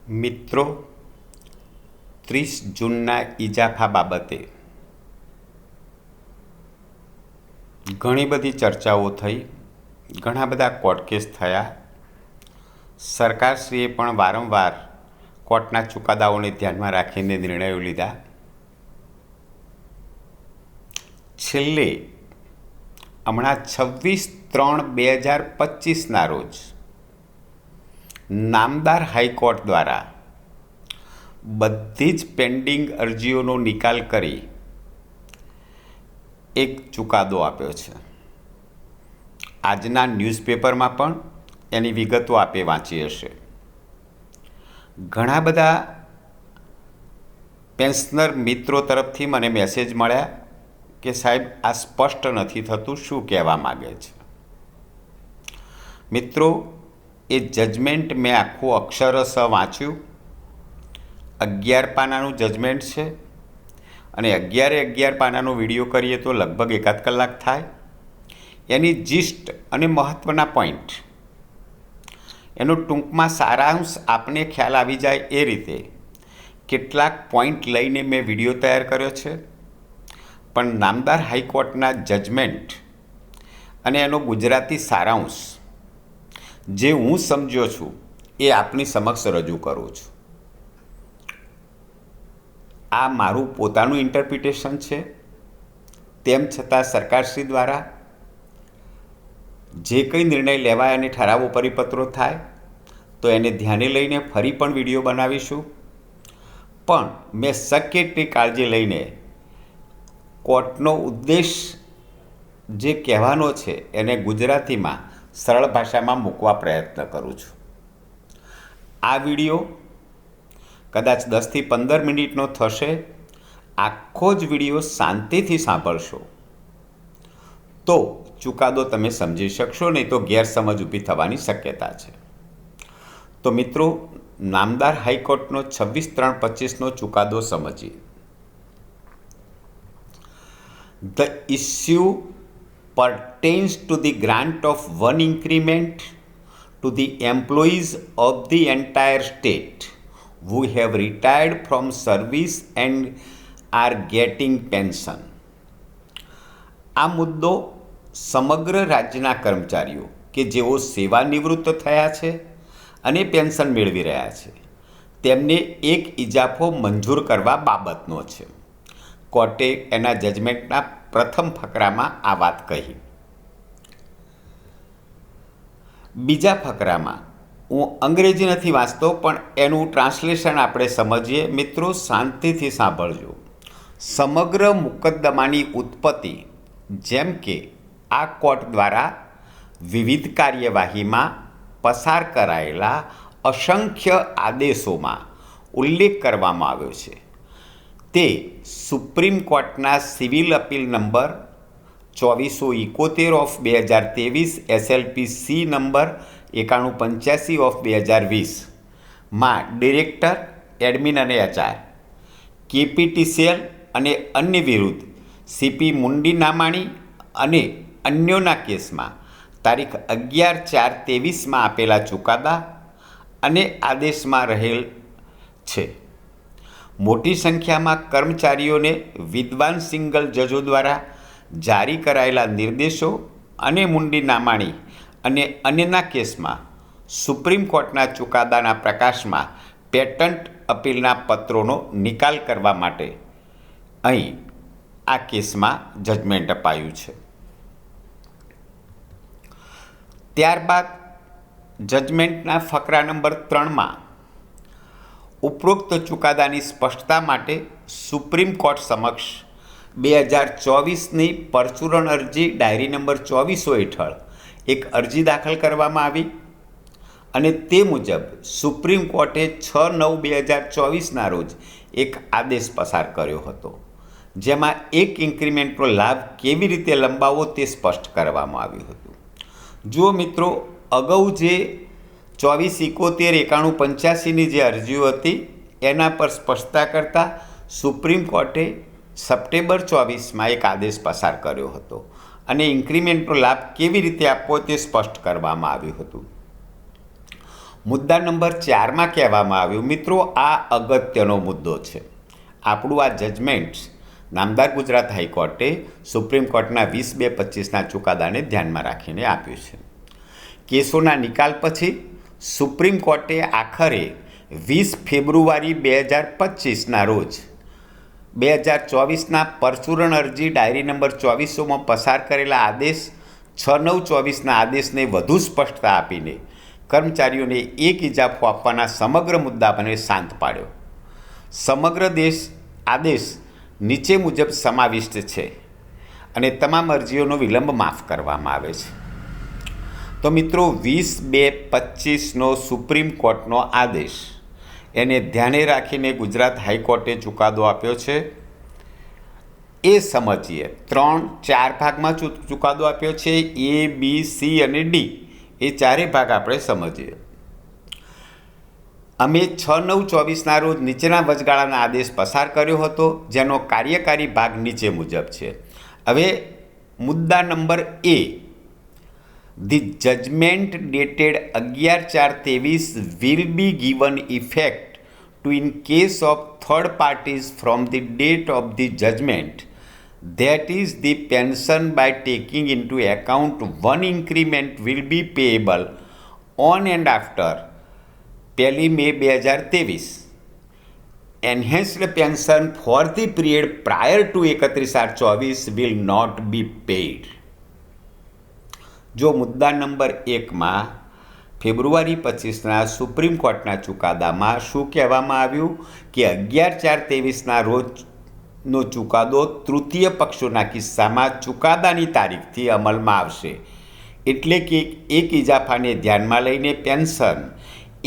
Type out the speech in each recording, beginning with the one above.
મિત્રો, 30 જૂનના ઇજાફા બાબતે ઘણી બધી ચર્ચાઓ થઈ, ઘણા બધા કોર્ટ કેસ થયા. સરકારશ્રીએ પણ વારંવાર કોર્ટના ચુકાદાઓને ધ્યાનમાં રાખીને નિર્ણયો લીધા. છેલ્લે હમણાં 26/3/2025ના રોજ નામદાર હાઈકોર્ટ દ્વારા બધી જ પેન્ડિંગ અરજીઓનો નિકાલ કરી એક ચુકાદો આપ્યો છે. આજના ન્યૂઝપેપરમાં પણ એની વિગતો આપે વાંચી હશે. ઘણા બધા પેન્શનર મિત્રો તરફથી મને મેસેજ મળ્યા કે સાહેબ, આ સ્પષ્ટ નથી થતું, શું કહેવા માગે છે. મિત્રો, એ જજમેન્ટ મેં આખું અક્ષરશ વાંચ્યું. 11 પાનાનું જજમેન્ટ છે અને 11 પાનાનો વિડીયો કરીએ તો લગભગ 1 કલાક થાય. એની જીસ્ટ અને મહત્ત્વના પોઈન્ટ, એનો ટૂંકમાં સારાંશ આપને ખ્યાલ આવી જાય એ રીતે કેટલાક પોઈન્ટ લઈને મેં વિડીયો તૈયાર કર્યો છે. પણ નામદાર હાઈકોર્ટના જજમેન્ટ અને એનો ગુજરાતી સારાંશ જે હું સમજ્યો છું એ આપની સમક્ષ રજૂ કરું છું. આ મારું પોતાનું ઇન્ટરપ્રિટેશન છે. તેમ છતાં સરકારશ્રી દ્વારા જે કંઈ નિર્ણય લેવાય અને ઠરાવો પરિપત્રો થાય તો એને ધ્યાને લઈને ફરી પણ વિડીયો બનાવીશું. પણ મેં શક્ય એટલી કાળજી લઈને કોર્ટનો ઉદ્દેશ જે કહેવાનો છે એને ગુજરાતીમાં સરળ ભાષામાં મૂકવા પ્રયત્ન કરું છું. આ વિડીયો કદાચ 10થી 15 મિનિટનો થશે. આખો જ વિડીયો શાંતિથી સાંભળશો તો ચુકાદો તમે સમજી શકશો, નહીં તો ગેરસમજ ઊભી થવાની શક્યતા છે. તો મિત્રો, નામદાર હાઈકોર્ટનો 26/3/25નો ચુકાદો સમજીએ. The issue pertains to the grant of one increment to the employees of the entire state who have retired from service and are getting pension. આ મુદ્દો સમગ્ર રાજ્યના કર્મચારીઓ કે જેઓ સેવાનિવૃત્ત થયા છે અને પેન્શન મેળવી રહ્યા છે તેમને એક ઇજાફો મંજૂર કરવા બાબતનો છે. કોર્ટે એના જજમેન્ટના પ્રથમ ફકરામાં આ વાત કહી. બીજા ફકરામાં હું અંગ્રેજી નથી વાંચતો, પણ એનું ટ્રાન્સલેશન આપણે સમજીએ. મિત્રો, શાંતિથી સાંભળજો. સમગ્ર મુકદ્દમાની ઉત્પત્તિ, જેમ કે આ કોર્ટ દ્વારા વિવિધ કાર્યવાહીમાં પસાર કરાયેલા અસંખ્ય આદેશોમાં ઉલ્લેખ કરવામાં આવ્યો છે, તે સુપ્રીમ કોર્ટના civil appeal number 2471/2023 SLPC number 9185/2020માં ડિરેક્ટર, એડમિન અને HR, KPTCL અને અન્ય વિરુદ્ધ CP મુંડી નામાણી અને અન્યોના કેસમાં તારીખ 11/4/23માં આપેલા ચુકાદા અને આદેશમાં રહેલ છે. મોટી સંખ્યામાં કર્મચારીઓને વિદ્વાન સિંગલ જજો દ્વારા જારી કરાયેલા નિર્દેશો અને મુંડી નામાણી અને અન્યના કેસમાં સુપ્રીમ કોર્ટના ચુકાદાના પ્રકાશમાં પેટન્ટ અપીલના પત્રોનો નિકાલ કરવા માટે અહીં આ કેસમાં જજમેન્ટ અપાયું છે. ત્યારબાદ જજમેન્ટના ફકરા નંબર 3માં ઉપરોક્ત ચુકાદાની સ્પષ્ટતા માટે સુપ્રીમ કોર્ટ સમક્ષ 2024ની પરચુરણ અરજી ડાયરી નંબર 2400 હેઠળ એક અરજી દાખલ કરવામાં આવી અને તે મુજબ સુપ્રીમ કોર્ટે 6/9/2024ના રોજ એક આદેશ પસાર કર્યો હતો, જેમાં એક ઇન્ક્રીમેન્ટનો લાભ કેવી રીતે લંબાવવો તે સ્પષ્ટ કરવામાં આવ્યું હતું. જુઓ મિત્રો, અગાઉ જે 24/71/9185ની જે અરજીઓ હતી એના પર સ્પષ્ટતા કરતાં સુપ્રીમ કોર્ટે સપ્ટેમ્બર 24માં એક આદેશ પસાર કર્યો હતો અને ઇન્ક્રીમેન્ટનો લાભ કેવી રીતે આપવો તે સ્પષ્ટ કરવામાં આવ્યું હતું. મુદ્દા નંબર 4માં કહેવામાં આવ્યું, મિત્રો આ અગત્યનો મુદ્દો છે. આપણું આ જજમેન્ટ નામદાર ગુજરાત હાઈકોર્ટે સુપ્રીમ કોર્ટના 20/2/25ના ચુકાદાને ધ્યાનમાં રાખીને આપ્યું છે. કેસોના નિકાલ પછી સુપ્રીમ કોર્ટે આખરે 20 ફેબ્રુઆરી 2025ના રોજ 2024ના પરચુરણ અરજી ડાયરી નંબર 2400માં પસાર કરેલા આદેશ 6/9/24ના આદેશને વધુ સ્પષ્ટતા આપીને કર્મચારીઓને એક ઇજાફો આપવાના સમગ્ર મુદ્દાને શાંત પાડ્યો. સમગ્ર આદેશ નીચે મુજબ સમાવિષ્ટ છે અને તમામ અરજીઓનો વિલંબ માફ કરવામાં આવે છે. તો મિત્રો 20/2/25નો સુપ્રીમ કોર્ટનો આદેશ એને ધ્યાને રાખીને ગુજરાત હાઈકોર્ટે ચુકાદો આપ્યો છે. એ સમજીએ. 3-4 ભાગમાં ચુકાદો આપ્યો છે. A, B, C અને D એ ચારે ભાગ આપણે સમજીએ. અમે 6/9/24ના રોજ નીચેના વચગાળાના આદેશ પસાર કર્યો હતો, જેનો કાર્યકારી ભાગ નીચે મુજબ છે. હવે મુદ્દા number A, the judgment dated 11/4/23 will be given effect to in case of third parties from the date of the judgment, that is the pension by taking into account one increment will be payable on and after 1 May 2023. Enhanced pension for the period prior to 31/8/24 will not be paid. જો મુદ્દા number 1માં ફેબ્રુઆરી 25ના supreme કોર્ટના ચુકાદામાં શું કહેવામાં આવ્યું કે 11/4/23ના રોજનો ચુકાદો તૃતીય પક્ષોના કિસ્સામાં ચુકાદાની તારીખથી અમલમાં આવશે. એટલે કે એક ઇજાફાને ધ્યાનમાં લઈને પેન્શન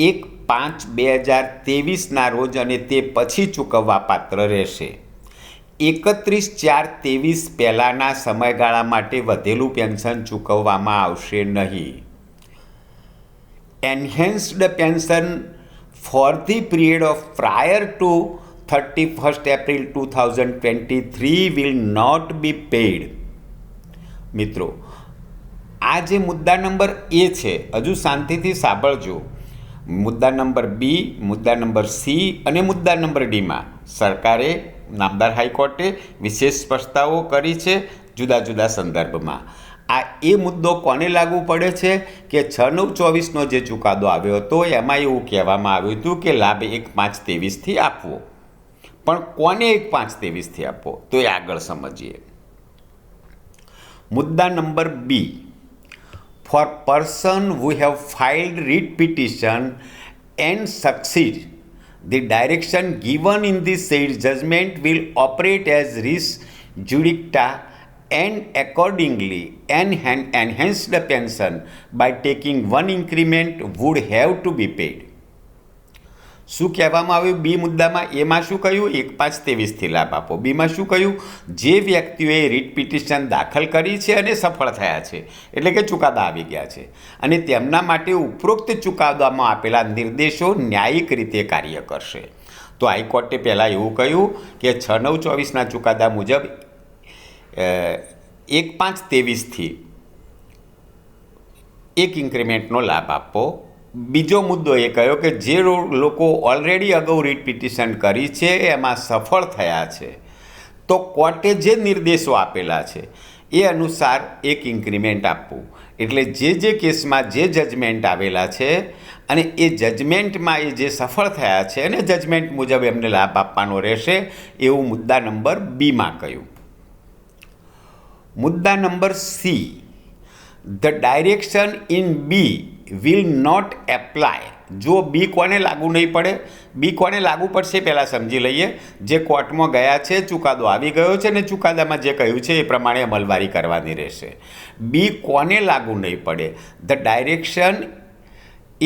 1/5/2023ના રોજ અને તે પછી ચૂકવવા પાત્ર રહેશે. 31/4/23 પહેલાંના સમયગાળા માટે વધેલું પેન્શન ચૂકવવામાં આવશે નહીં. Enhanced pension for the period of prior to 31 April 2023 will not be paid. મિત્રો, આ જે મુદ્દા નંબર A છે, હજુ શાંતિથી સાંભળજો. મુદ્દા નંબર B, મુદ્દા નંબર C અને મુદ્દા નંબર Dમાં સરકારે નામદાર હાઈકોર્ટે વિશેષ સ્પષ્ટતાઓ કરી છે જુદા જુદા સંદર્ભમાં. આ એ મુદ્દો કોને લાગુ પડે છે કે 6/9/24નો જે ચુકાદો આવ્યો હતો એમાં એવું કહેવામાં આવ્યું હતું કે લાભ 1/5/23થી આપવો. પણ કોને 1/5/23થી આપવો તો એ આગળ સમજીએ. મુદ્દા number B, for person who have filed writ petition and succeed, the direction given in the said judgment will operate as res judicata and accordingly enhance the pension by taking one increment would have to be paid. શું કહેવામાં આવ્યું B મુદ્દામાં? એમાં શું કહ્યું? 1/5/23થી લાભ આપો. બીમાં શું કહ્યું? જે વ્યક્તિઓએ રીટ પિટિશન દાખલ કરી છે અને સફળ થયા છે, એટલે કે ચુકાદા આવી ગયા છે, અને તેમના માટે ઉપરોક્ત ચુકાદામાં આપેલા નિર્દેશો ન્યાયિક રીતે કાર્ય કરશે. તો હાઈકોર્ટે પહેલાં એવું કહ્યું કે 6/9/24ના ચુકાદા મુજબ 1/5/23થી એક ઇન્ક્રીમેન્ટનો લાભ આપવો. બીજો મુદ્દો એ કહ્યો કે જે લોકો ઓલરેડી અગાઉ રીટ પિટિશન કરી છે એમાં સફળ થયા છે, તો કોર્ટે જે નિર્દેશો આપેલા છે એ અનુસાર એક ઇન્ક્રીમેન્ટ આપવું. એટલે જે કેસમાં જે જજમેન્ટ આવેલા છે અને એ જજમેન્ટમાં એ જે સફળ થયા છે અને જજમેન્ટ મુજબ એમને લાભ આપવાનો રહેશે, એવું મુદ્દા નંબર બીમાં કહ્યું. મુદ્દા number C, the direction in B will not apply. જો બી કોને લાગુ નહીં પડે? બી કોને લાગુ પડશે પહેલાં સમજી લઈએ. જે કોર્ટમાં ગયા છે, ચુકાદો આવી ગયો છે અને ચુકાદામાં જે કહ્યું છે એ પ્રમાણે અમલવારી કરવાની રહેશે. બી કોને લાગુ નહીં પડે? The direction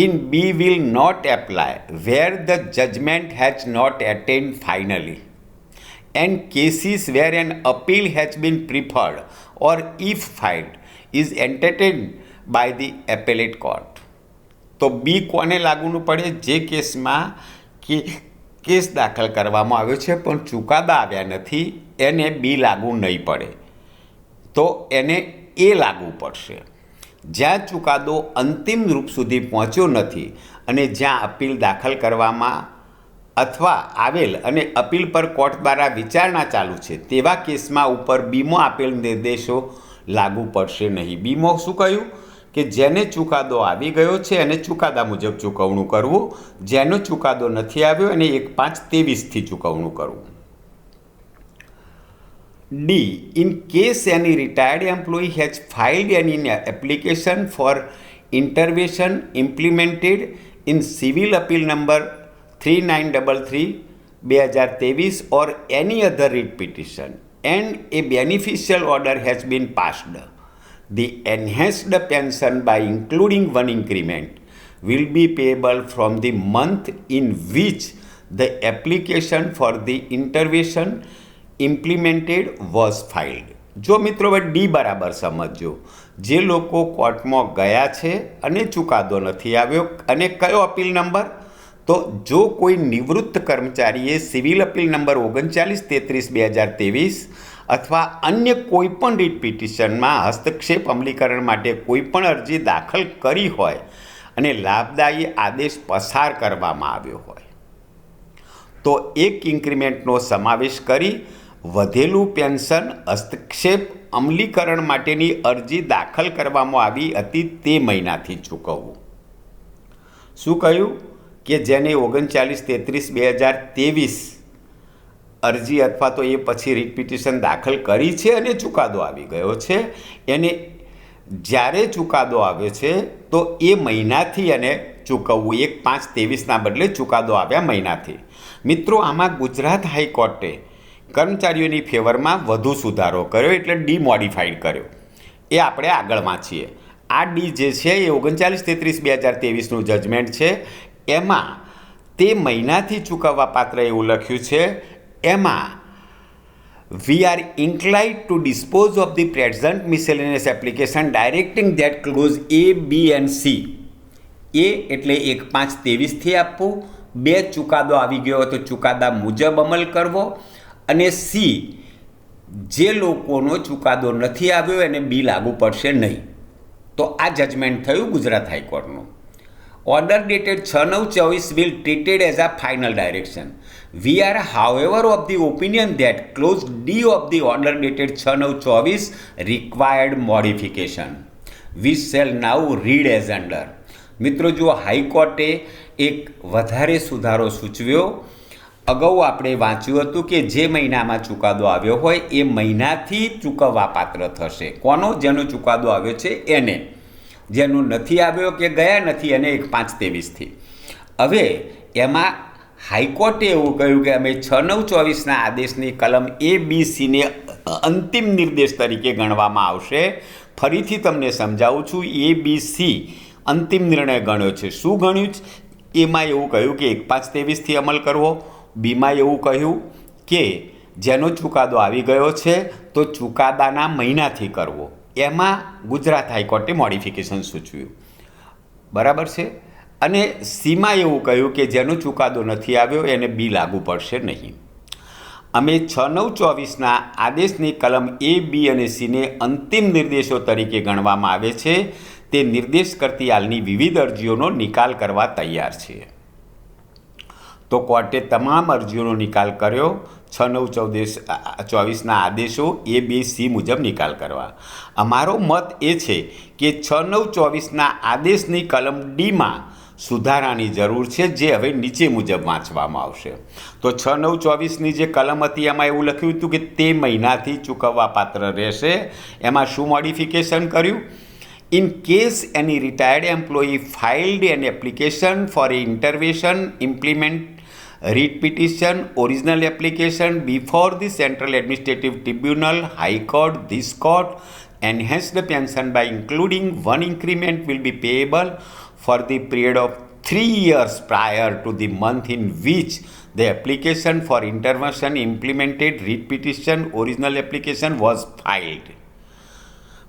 in B will not apply where the judgment has not attained finally and cases where an appeal has been preferred or if filed is entertained by the appellate court. તો બી કોને લાગુ પડે? જે કેસમાં case દાખલ કરવામાં આવ્યો છે પણ ચુકાદા આવ્યા નથી, એને બી લાગુ નહીં પડે, તો એને એ લાગુ પડશે. જ્યાં ચુકાદો અંતિમ રૂપ સુધી પહોંચ્યો નથી અને જ્યાં અપીલ દાખલ કરવામાં અથવા આવેલ અને અપીલ પર કોર્ટ દ્વારા વિચારણા ચાલુ છે તેવા કેસમાં ઉપર બીમો આપેલ નિર્દેશો લાગુ પડશે નહીં. બીમો શું કહ્યું કે જેને ચુકાદો આવી ગયો છે એને ચુકાદા મુજબ ચૂકવણું કરવું, જેનો ચુકાદો નથી આવ્યો એને 1/5/23થી ચૂકવણું કરવું. D. In case any retired employee has filed any application for intervention implemented in civil appeal number 3933/2023 or any other writ petition and a beneficial order has been passed, the enhanced pension by including one increment will be payable from the month in which the application for the intervention implemented was ફાઇલ્ડ. જો મિત્રો હવે D બરાબર સમજજો. જે લોકો કોર્ટમાં ગયા છે અને ચુકાદો નથી આવ્યો, અને કયો અપીલ નંબર? તો જો કોઈ નિવૃત્ત કર્મચારીએ સિવિલ અપીલ નંબર 3933/2023 અથવા અન્ય કોઈપણ રીટ પિટિશનમાં હસ્તક્ષેપ અમલીકરણ માટે કોઈપણ અરજી દાખલ કરી હોય અને લાભદાયી આદેશ પસાર કરવામાં આવ્યો હોય તો એક ઇન્ક્રીમેન્ટનો સમાવેશ કરી વધેલું પેન્શન હસ્તક્ષેપ અમલીકરણ માટેની અરજી દાખલ કરવામાં આવી હતી તે મહિનાથી ચૂકવવું. શું કહ્યું કે જેને 3933/2023 અરજી અથવા તો એ પછી રીટ પિટિશન દાખલ કરી છે અને ચુકાદો આવી ગયો છે, એને જ્યારે ચુકાદો આવ્યો છે તો એ મહિનાથી એને ચૂકવવું, 1/5/23ના બદલે ચુકાદો આવ્યા મહિનાથી. મિત્રો, આમાં ગુજરાત હાઈકોર્ટે કર્મચારીઓની ફેવરમાં વધુ સુધારો કર્યો, એટલે ડી મોડિફાઈડ કર્યો. એ આપણે આગળમાં છીએ. આ ડી જે છે એ 3933/2023નું જજમેન્ટ છે. એમાં તે મહિનાથી ચૂકવવા પાત્ર એવું લખ્યું છે. એમાં we are inclined to dispose of the present miscellaneous application directing that clause A, B and C. A એટલે 1/5/23થી આપવું, 2 ચુકાદો આવી ગયો તો ચુકાદા મુજબ અમલ કરવો, અને સી જે લોકોનો ચુકાદો નથી આવ્યો એને બી લાગુ પડશે નહીં. તો આ જજમેન્ટ થયું ગુજરાત હાઈકોર્ટનું. Order dated 6/9/24 will treated as a final direction. We are however of the opinion that clause D of the order dated 6/9/24 required modification. We shall now read as under. મિત્રો, જો હાઈકોર્ટે એક વધારે સુધારો સૂચવ્યો. અગાઉ આપણે વાંચ્યું હતું કે જે મહિનામાં ચુકાદો આવ્યો હોય એ મહિનાથી ચૂકવવા પાત્ર થશે. કોનો? જેનો ચુકાદો આવ્યો છે એને. જેનું નથી આવ્યો કે ગયા નથી એને 1/5/23થી. હવે એમાં હાઈકોર્ટે એવું કહ્યું કે અમે 6/9/24ના આદેશની કલમ ABCને અંતિમ નિર્દેશ તરીકે ગણવામાં આવશે. ફરીથી તમને સમજાવું છું. ABC અંતિમ નિર્ણય ગણ્યો છે. શું ગણ્યું છે? એમાં એવું કહ્યું કે 1/5/23થી અમલ કરવો. બીમાં એવું કહ્યું કે જેનો ચુકાદો આવી ગયો છે તો ચુકાદાના મહિનાથી કરવો. એમાં ગુજરાત હાઈકોર્ટે મોડિફિકેશન સૂચવ્યું. બરાબર છે. અને સીમાં એવું કહ્યું કે જેનો ચુકાદો નથી આવ્યો એને બી લાગુ પડશે નહીં. અમે 6/9/24ના આદેશની કલમ A, B અને Cને અંતિમ નિર્દેશો તરીકે ગણવામાં આવે છે. તે નિર્દેશ કરતી હાલની વિવિધ અરજીઓનો નિકાલ કરવા તૈયાર છીએ. તો કોર્ટે તમામ અરજીઓનો નિકાલ કર્યો. 6/9/24ના આદેશો A, B, C મુજબ નિકાલ કરવા. અમારો મત એ છે કે 6/9/24ના આદેશની કલમ Dમાં સુધારાની જરૂર છે, જે હવે નીચે મુજબ વાંચવામાં આવશે. તો 6/9/24ની જે કલમ હતી એમાં એવું લખ્યું હતું કે તે મહિનાથી ચૂકવવા પાત્ર રહેશે. એમાં શું મોડિફિકેશન કર્યું? In case any retired employee filed an application for a intervention implement writ petition original application before the Central Administrative Tribunal, High Court, this court, enhanced pension by including one increment will be payable for the period of 3 years prior to the month in which the application for intervention implemented writ petition original application was filed.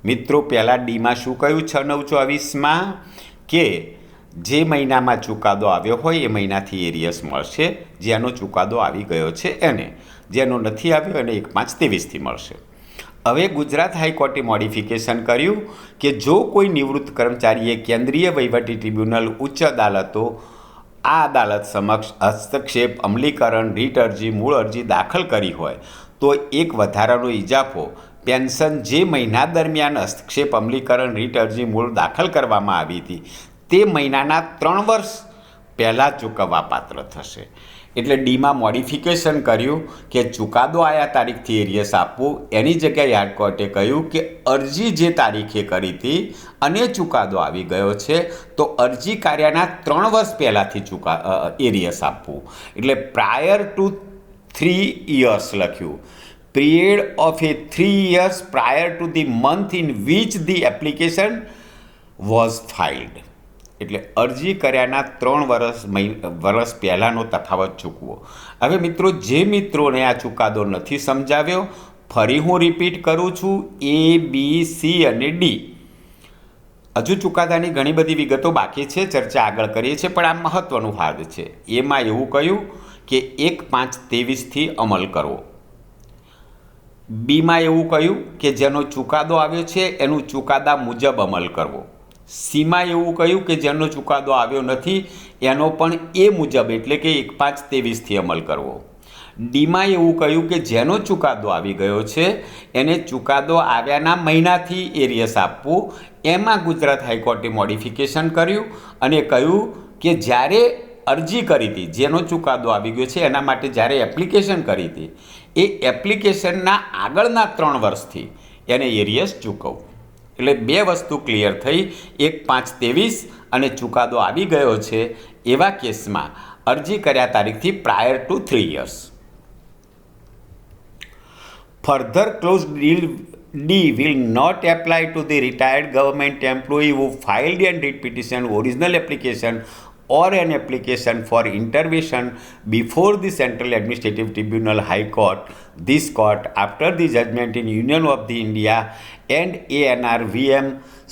મિત્રો, પહેલાં ડીમાં શું કહ્યું? 6/9/24માં કે જે મહિનામાં ચુકાદો આવ્યો હોય એ મહિનાથી એરિયસ મળશે. જેનો ચુકાદો આવી ગયો છે એને, જેનો નથી આવ્યો એને 1/5/23થી મળશે. હવે ગુજરાત હાઈકોર્ટે મોડિફિકેશન કર્યું કે જો કોઈ નિવૃત્ત કર્મચારીએ કેન્દ્રીય વહીવટી ટ્રિબ્યુનલ ઉચ્ચ અદાલતો આ અદાલત સમક્ષ હસ્તક્ષેપ અમલીકરણ રીટ અરજી મૂળ અરજી દાખલ કરી હોય તો એક વધારાનો ઇજાફો પેન્શન જે મહિના દરમિયાન હસ્તક્ષેપ અમલીકરણ રીટ અરજી મૂળ દાખલ કરવામાં આવી હતી તે મહિનાના 3 વર્ષ પહેલાં ચૂકવવા પાત્ર થશે. એટલે ડીમાં મોડિફિકેશન કર્યું કે ચુકાદો આયા તારીખથી એરિયસ આપવું, એની જગ્યાએ હાઈકોર્ટે કહ્યું કે અરજી જે તારીખે કરી હતી અને ચુકાદો આવી ગયો છે તો અરજી કાર્યના 3 વર્ષ પહેલાંથી એરિયસ આપવું. એટલે પ્રાયર ટુ 3 years લખ્યું. Period of A 3 years prior to the month in which the application was filed. એટલે અરજી કર્યાના 3 વર્ષ પહેલાંનો તફાવત ચૂકવો. હવે મિત્રો, જે મિત્રોને આ ચુકાદો નથી સમજાવ્યો, ફરી હું રિપીટ કરું છું, A, B, C અને D. હજુ ચુકાદાની ઘણી બધી વિગતો બાકી છે, ચર્ચા આગળ કરીએ છીએ, પણ આ મહત્ત્વનું ભાગ છે. એમાં એવું કહ્યું કે 1/5/23થી અમલ કરવો. બીમાં એવું કહ્યું કે જેનો ચુકાદો આવ્યો છે એનું ચુકાદા મુજબ અમલ કરવો. સીમાં એવું કહ્યું કે જેનો ચુકાદો આવ્યો નથી એનો પણ એ મુજબ એટલે કે 1/5/23થી અમલ કરવો. ડીમાં એવું કહ્યું કે જેનો ચુકાદો આવી ગયો છે એને ચુકાદો આવ્યાના મહિનાથી એરિયસ આપવું. એમાં ગુજરાત હાઈકોર્ટે મોડિફિકેશન કર્યું અને કહ્યું કે જ્યારે અરજી કરી હતી, જેનો ચુકાદો આવી ગયો છે એના માટે જ્યારે એપ્લિકેશન કરી હતી એ એપ્લિકેશનના આગળના 3 વર્ષથી એને એરિયસ ચૂકવવું. એટલે 2 વસ્તુ ક્લિયર થઈ. 1/5/23 અને ચુકાદો આવી ગયો છે એવા કેસમાં અરજી કર્યા તારીખથી prior to 3 years. Further clause D will not apply to the retired government employee who filed a writ petition, original application or an application for intervention before the Central Administrative Tribunal High Court, this court, after the judgment in Union of the India and ANR VM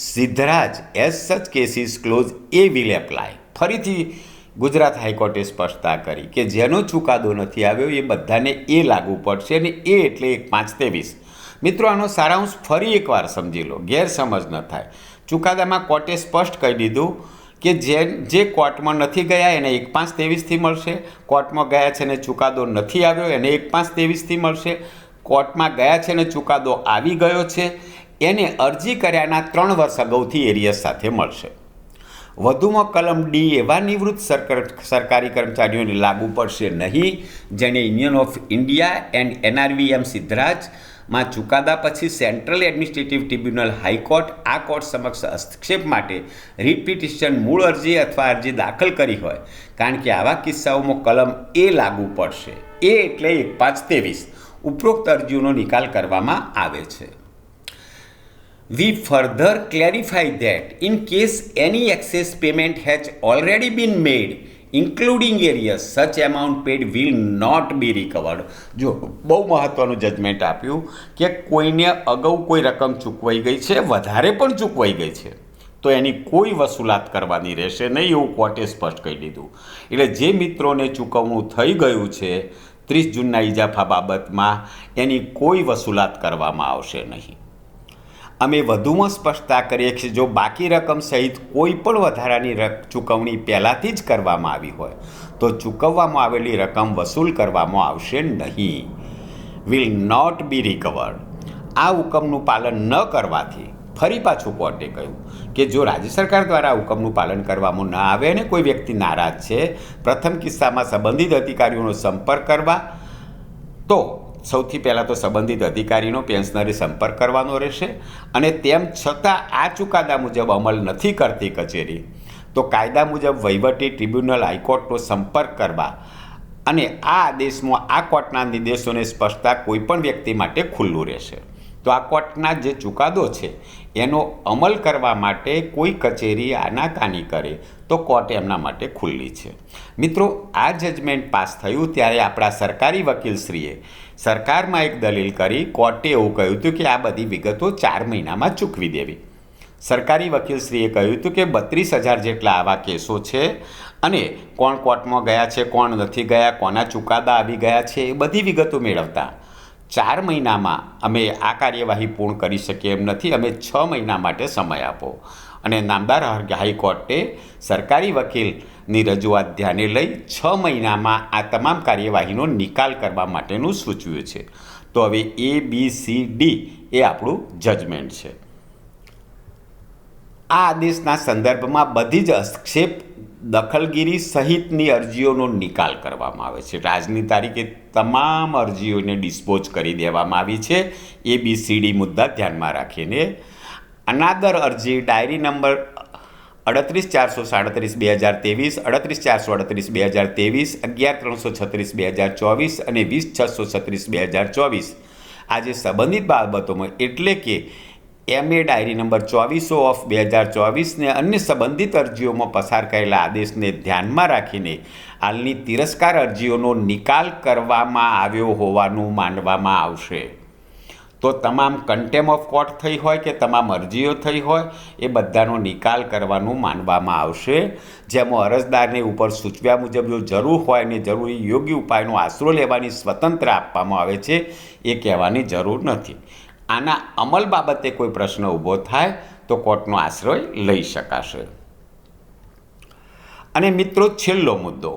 Siddharaj, as such cases close A will apply. ફરીથી ગુજરાત હાઈકોર્ટે સ્પષ્ટતા કરી કે જેનો ચુકાદો નથી આવ્યો એ બધાને એ લાગુ પડશે અને એ એટલે 1/5/23. મિત્રો, આનો સારાંશ ફરી એકવાર સમજી લો, ગેરસમજ ન થાય. ચુકાદામાં કોર્ટે સ્પષ્ટ કહી દીધું કે જે કોર્ટમાં નથી ગયા એને 1/5/23થી મળશે, કોર્ટમાં ગયા છે ને ચુકાદો નથી આવ્યો એને 1/5/23થી મળશે, કોર્ટમાં ગયા છે ને ચુકાદો આવી ગયો છે એને અરજી કર્યાના 3 વર્ષ અગાઉથી એરિયસ સાથે મળશે. વધુમાં કલમ ડી એવા નિવૃત્ત સરકારી કર્મચારીઓને લાગુ પડશે નહીં જેને union of India and NRVM સિદ્ધરાજમાં ચુકાદા પછી સેન્ટ્રલ એડમિનિસ્ટ્રેટિવ ટ્રિબ્યુનલ હાઈકોર્ટ આ કોર્ટ સમક્ષ હસ્તક્ષેપ માટે રીટ પિટિશન મૂળ અરજી અથવા અરજી દાખલ કરી હોય, કારણ કે આવા કિસ્સાઓમાં કલમ એ લાગુ પડશે. એ એટલે 1/5/23 ઉપરોક્ત અરજીઓનો નિકાલ કરવામાં આવે છે. We further clarify that in case any excess payment has already been made, including arrears, such amount paid will not be recovered. જો બહુ મહત્ત્વનું જજમેન્ટ આપ્યું કે કોઈને અગાઉ કોઈ રકમ ચૂકવાઈ ગઈ છે, વધારે પણ ચૂકવાઈ ગઈ છે, તો એની કોઈ વસૂલાત કરવાની રહેશે નહીં એવું કોર્ટે સ્પષ્ટ કહી દીધું. એટલે જે મિત્રોને ચૂકવણું થઈ ગયું છે 30 જૂનના ઇજાફા બાબતમાં એની કોઈ વસૂલાત કરવામાં આવશે નહીં. અમે વધુમાં સ્પષ્ટતા કરીએ કે જો બાકી રકમ સહિત કોઈ પણ વધારાની ચૂકવણી પહેલાંથી જ કરવામાં આવી હોય તો ચૂકવવામાં આવેલી રકમ વસૂલ કરવામાં આવશે નહીં. Will not be recovered. આ હુકમનું પાલન ન કરવાથી ફરી પાછું કોર્ટે કહ્યું કે જો રાજ્ય સરકાર દ્વારા હુકમનું પાલન કરવામાં ન આવે અને કોઈ વ્યક્તિ નારાજ છે, પ્રથમ કિસ્સામાં સંબંધિત અધિકારીઓનો સંપર્ક કરવા, તો સૌથી પહેલાં તો સંબંધિત અધિકારીનો પેન્શનરે સંપર્ક કરવાનો રહેશે અને તેમ છતાં આ ચુકાદા મુજબ અમલ નથી કરતી કચેરી તો કાયદા મુજબ વહીવટી ટ્રિબ્યુનલ હાઈકોર્ટનો સંપર્ક કરવા અને આ આદેશમાં આ કોર્ટના નિર્દેશોને સ્પષ્ટતા કોઈપણ વ્યક્તિ માટે ખુલ્લું રહેશે. તો આ કોર્ટના જે ચુકાદો છે એનો અમલ કરવા માટે કોઈ કચેરી આનાકાની કરે તો કોર્ટ એમના માટે ખુલ્લી છે. મિત્રો, આ જજમેન્ટ પાસ થયું ત્યારે આપણા સરકારી વકીલશ્રીએ સરકારમાં એક દલીલ કરી. કોર્ટે એવું કહ્યું હતું કે આ બધી વિગતો 4 મહિનામાં ચૂકવી દેવી. સરકારી વકીલશ્રીએ કહ્યું હતું કે 32,000 જેટલા આવા કેસો છે અને કોણ કોર્ટમાં ગયા છે, કોણ નથી ગયા, કોના ચુકાદા આવી ગયા છે, એ બધી વિગતો મેળવતા 4 મહિનામાં અમે આ કાર્યવાહી પૂર્ણ કરી શકીએ એમ નથી, અમે 6 મહિના માટે સમય આપો. અને નામદાર હાઈકોર્ટે સરકારી વકીલની રજૂઆત ધ્યાને લઈ 6 મહિનામાં આ તમામ કાર્યવાહીનો નિકાલ કરવા માટેનું સૂચવ્યું છે. તો હવે ABCD એ આપણું જજમેન્ટ છે. આ આદેશના સંદર્ભમાં બધી જ હસ્તક્ષેપ દખલગીરી સહિતની અરજીઓનો નિકાલ કરવામાં આવે છે. આજની તારીખે તમામ અરજીઓને ડિસ્પોઝ કરી દેવામાં આવી છે. ABCD મુદ્દા ધ્યાનમાં રાખીને અનાદર અરજી ડાયરી નંબર 38,437/2023, 38,438/2023, 11,336/2024 અને 20,636/2024 આજે સંબંધિત બાબતોમાં એટલે કે MA ડાયરી નંબર 24/2024 ને અન્ય સંબંધિત અરજીઓમાં પસાર કરેલા આદેશને ધ્યાનમાં રાખીને હાલની તિરસ્કાર અરજીઓનો નિકાલ કરવામાં આવ્યો હોવાનું માનવામાં આવશે. તો તમામ કન્ટેમ ઓફ કોર્ટ થઈ હોય કે તમામ અરજીઓ થઈ હોય એ બધાનો નિકાલ કરવાનું માનવામાં આવશે. જેમાં અરજદારને ઉપર સૂચવ્યા મુજબ જો જરૂર હોય અને જરૂરી યોગ્ય ઉપાયનો આશરો લેવાની સ્વતંત્ર આપવામાં આવે છે એ કહેવાની જરૂર નથી. આના અમલ બાબતે કોઈ પ્રશ્ન ઊભો થાય તો કોર્ટનો આશ્રય લઈ શકાશે. અને મિત્રો, છેલ્લો મુદ્દો,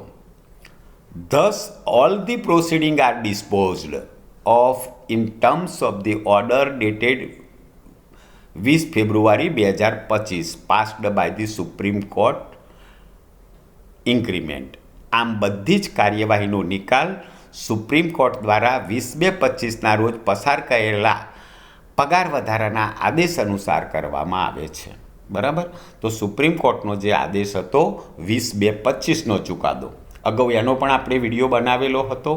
thus all the proceeding are disposed of in terms of the order dated 20 February 2025 passed by the Supreme Court increment. આમ બધી જ કાર્યવાહીનો નિકાલ સુપ્રીમ કોર્ટ દ્વારા 20/2/25ના રોજ પસાર કરેલા પગાર વધારાના આદેશ અનુસાર કરવામાં આવે છે. બરાબર. તો સુપ્રીમ કોર્ટનો જે આદેશ હતો 20/2/25નો ચુકાદો, અગાઉ એનો પણ આપણે વિડીયો બનાવેલો હતો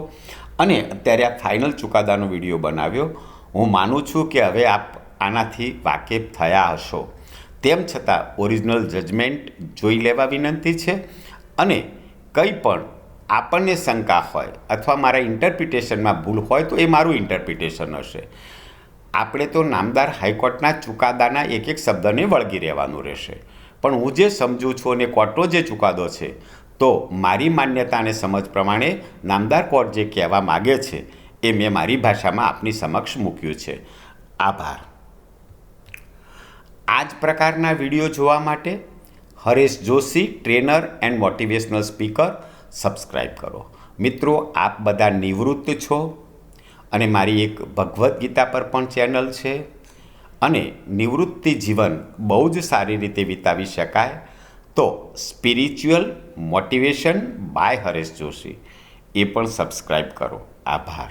અને અત્યારે આ ફાઇનલ ચુકાદાનો વિડીયો બનાવ્યો. હું માનું છું કે હવે આપ આનાથી વાકેફ થયા હશો. તેમ છતાં ઓરિજિનલ જજમેન્ટ જોઈ લેવા વિનંતી છે અને કંઈ પણ આપણને શંકા હોય અથવા મારા ઇન્ટરપ્રિટેશનમાં ભૂલ હોય તો એ મારું ઇન્ટરપ્રિટેશન હશે. આપણે તો નામદાર હાઈકોર્ટના ચુકાદાના એક એક શબ્દને વળગી રહેવાનું રહેશે. પણ હું જે સમજું છું અને કોર્ટનો જે ચુકાદો છે તો મારી માન્યતા અને સમજ પ્રમાણે નામદાર કોર્ટ જે કહેવા માગે છે એ મેં મારી ભાષામાં આપની સમક્ષ મૂક્યું છે. આભાર. આ જ પ્રકારના વિડીયો જોવા માટે Haresh Joshi, trainer and motivational speaker, subscribe કરો. મિત્રો, આપ બધા નિવૃત્ત છો અને મારી એક ભગવદ્ ગીતા પર પણ ચેનલ છે અને નિવૃત્તિ જીવન બહુ જ સારી રીતે વિતાવી શકાય તો spiritual motivation by Haresh Joshi એ પણ સબસ્ક્રાઈબ કરો. આભાર.